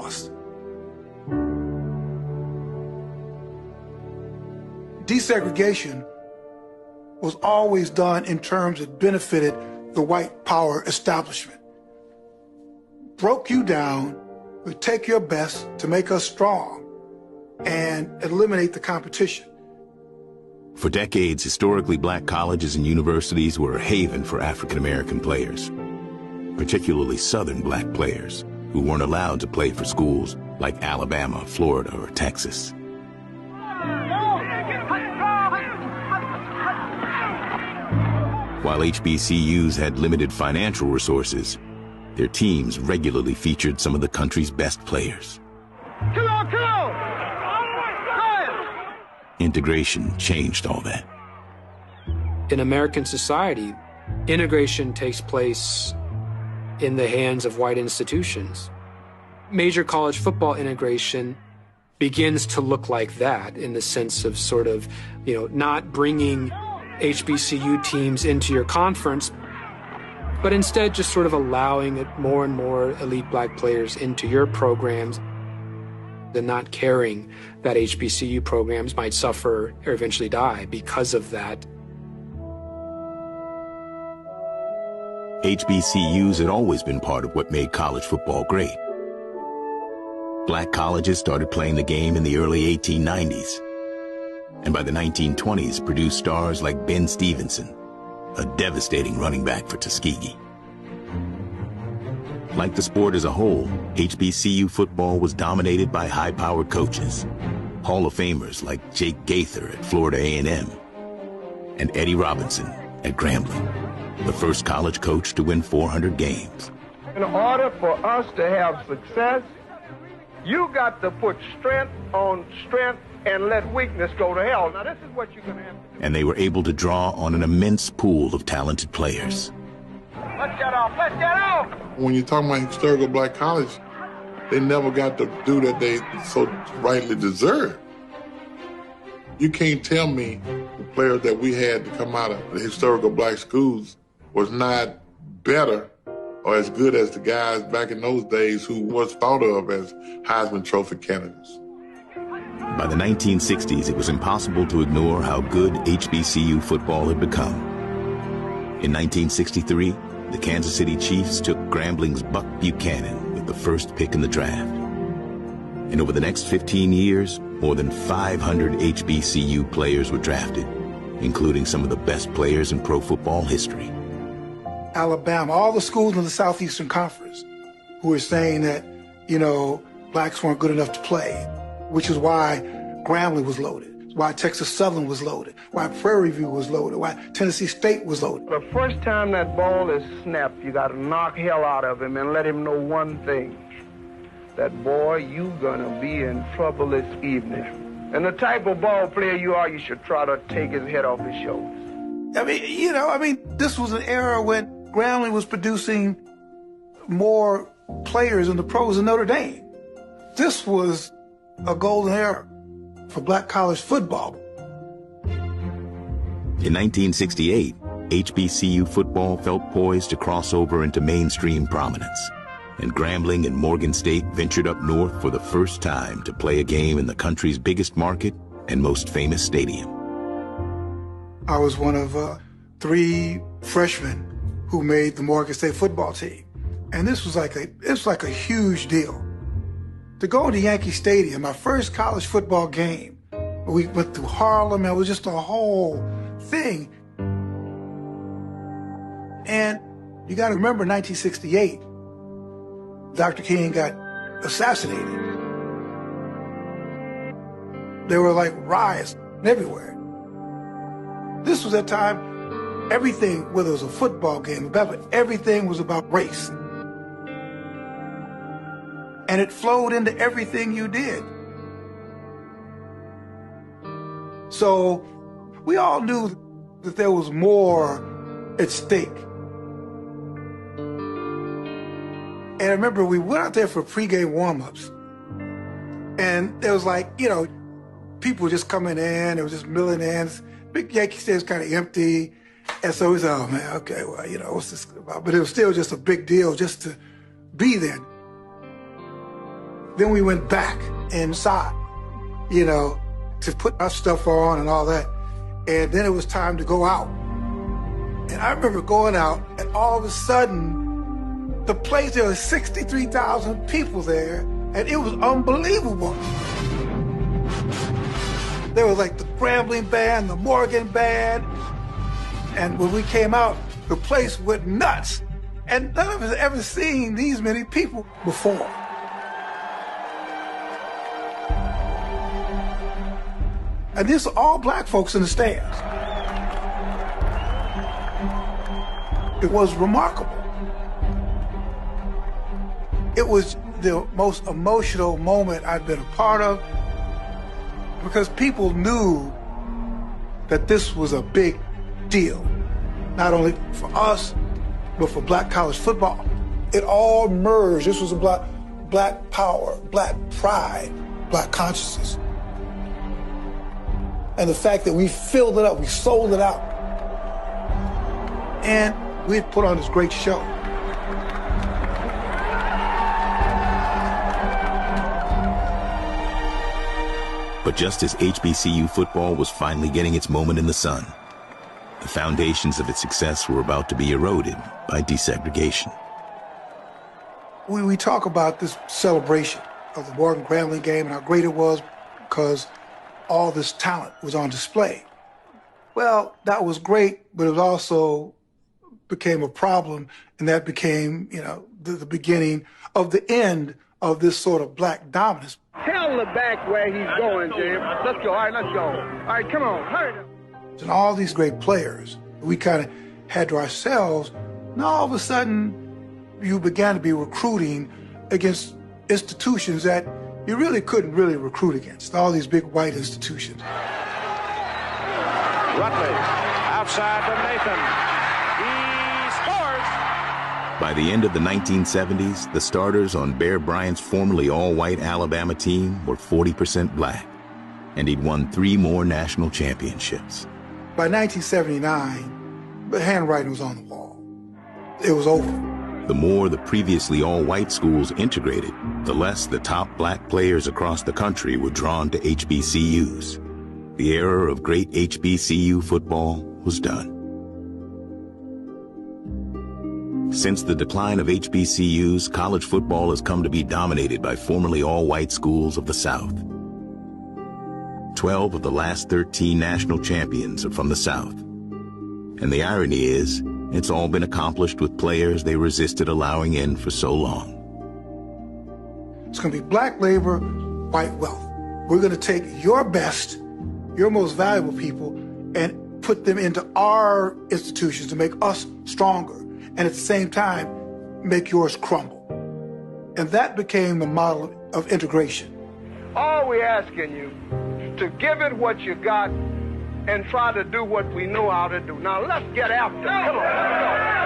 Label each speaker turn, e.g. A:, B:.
A: lost. Desegregation was always done in terms that benefited the white power establishment. Broke you down, would take your best to make us strong and eliminate the competition.
B: For decades, historically black colleges and universities were a haven for African-American players, particularly Southern black players who weren't allowed to play for schools like Alabama, Florida, or Texas. While HBCUs had limited financial resources, their teams regularly featured some of the country's best players.
C: Come on, come on!
B: Integration changed all that.
D: In American society, integration takes place in the hands of white institutions. Major college football integration begins to look like that in the sense of sort of, not bringing HBCU teams into your conference, but instead just sort of allowing more and more elite black players into your programs and not caring that HBCU programs might suffer or eventually die because of that.
B: HBCUs had always been part of what made college football great. Black colleges started playing the game in the early 1890s, and by the 1920s produced stars like Ben Stevenson, a devastating running back for Tuskegee. Like the sport as a whole, HBCU football was dominated by high-powered coaches, Hall of Famers like Jake Gaither at Florida A&M and Eddie Robinson at Grambling, the first college coach to win 400 games.
C: In order for us to have success, you got to put strength on strength and let weakness go to hell. Now, this is what you're going to have to do.
B: And they were able to draw on an immense pool of talented players.
C: Let's get off. Let's get off.
E: When you're talking about historical black college, they never got to do that they so rightly deserve. You can't tell me the players that we had to come out of the historical black schools was not better or as good as the guys back in those days who was thought of as Heisman Trophy candidates.
B: By the 1960s, it was impossible to ignore how good HBCU football had become. In 1963, the Kansas City Chiefs took Grambling's Buck Buchanan with the first pick in the draft. And over the next 15 years, more than 500 HBCU players were drafted, including some of the best players in pro football history.
A: Alabama, all the schools in the Southeastern Conference who were saying that, blacks weren't good enough to play, which is why Grambling was loaded, why Texas Southern was loaded, why Prairie View was loaded, why Tennessee State was loaded.
C: The first time that ball is snapped, you got to knock hell out of him and let him know one thing, that, boy, you gonna be in trouble this evening. And the type of ball player you are, you should try to take his head off his shoulders.
A: This was an era when Grambling was producing more players in the pros than Notre Dame. This was a golden era for black college football.
B: In 1968, HBCU football felt poised to cross over into mainstream prominence, and Grambling and Morgan State ventured up north for the first time to play a game in the country's biggest market and most famous stadium.
A: I was one of 3 freshmen who made the Morgan State football team. And this was like a huge deal. To go to Yankee Stadium, my first college football game, we went through Harlem, and it was just a whole thing. And you got to remember 1968, Dr. King got assassinated. There were like riots everywhere. This was that time, everything, whether it was a football game, everything was about race. And it flowed into everything you did. So we all knew that there was more at stake. And I remember we went out there for pregame warm-ups. And there was people just coming in, it was just milling in. Big Yankee Stadium was kind of empty. And so we said, oh man, okay, well, what's this about? But it was still just a big deal just to be there. Then we went back inside, you know, to put our stuff on and all that. And then it was time to go out. And I remember going out, and all of a sudden, the place, there were 63,000 people there, and it was unbelievable. There was like the Grambling band, the Morgan band, and when we came out, the place went nuts. And none of us had ever seen these many people before. And these are all black folks in the stands. It was remarkable. It was the most emotional moment I'd been a part of, because people knew that this was a big deal, not only for us, but for black college football. It all merged. This was a black power, black pride, black consciousness. And the fact that we filled it up, we sold it out, and we had put on this great show.
B: But just as HBCU football was finally getting its moment in the sun, the foundations of its success were about to be eroded by desegregation.
A: We talk about this celebration of the Morgan Grambling game and how great it was because all this talent was on display. Well, that was great, but it also became a problem, and that became, you know, the beginning of the end of this sort of black dominance.
C: Tell the back where he's going, Jim. Let's go. All right, let's go. All right, come on. Hurry up.
A: And all these great players we kind of had to ourselves, now all of a sudden you began to be recruiting against institutions that you really couldn't really recruit against, all these big white institutions.
F: Rutley, outside to Nathan. He scores!
B: By the end of the 1970s, the starters on Bear Bryant's formerly all-white Alabama team were 40% black, and he'd won 3 more national championships.
A: By 1979, the handwriting was on the wall. It was over.
B: The more the previously all-white schools integrated, the less the top black players across the country were drawn to HBCUs. The era of great HBCU football was done. Since the decline of HBCUs, college football has come to be dominated by formerly all-white schools of the South. 12 of the last 13 national champions are from the South. And the irony is, it's all been accomplished with players they resisted allowing in for so long.
A: It's going to be black labor, white wealth. We're going to take your best, your most valuable people, and put them into our institutions to make us stronger, and at the same time, make yours crumble. And that became the model of integration.
C: All we're asking you to give it what you got and try to do what we know how to do. Now let's get after it. Come on.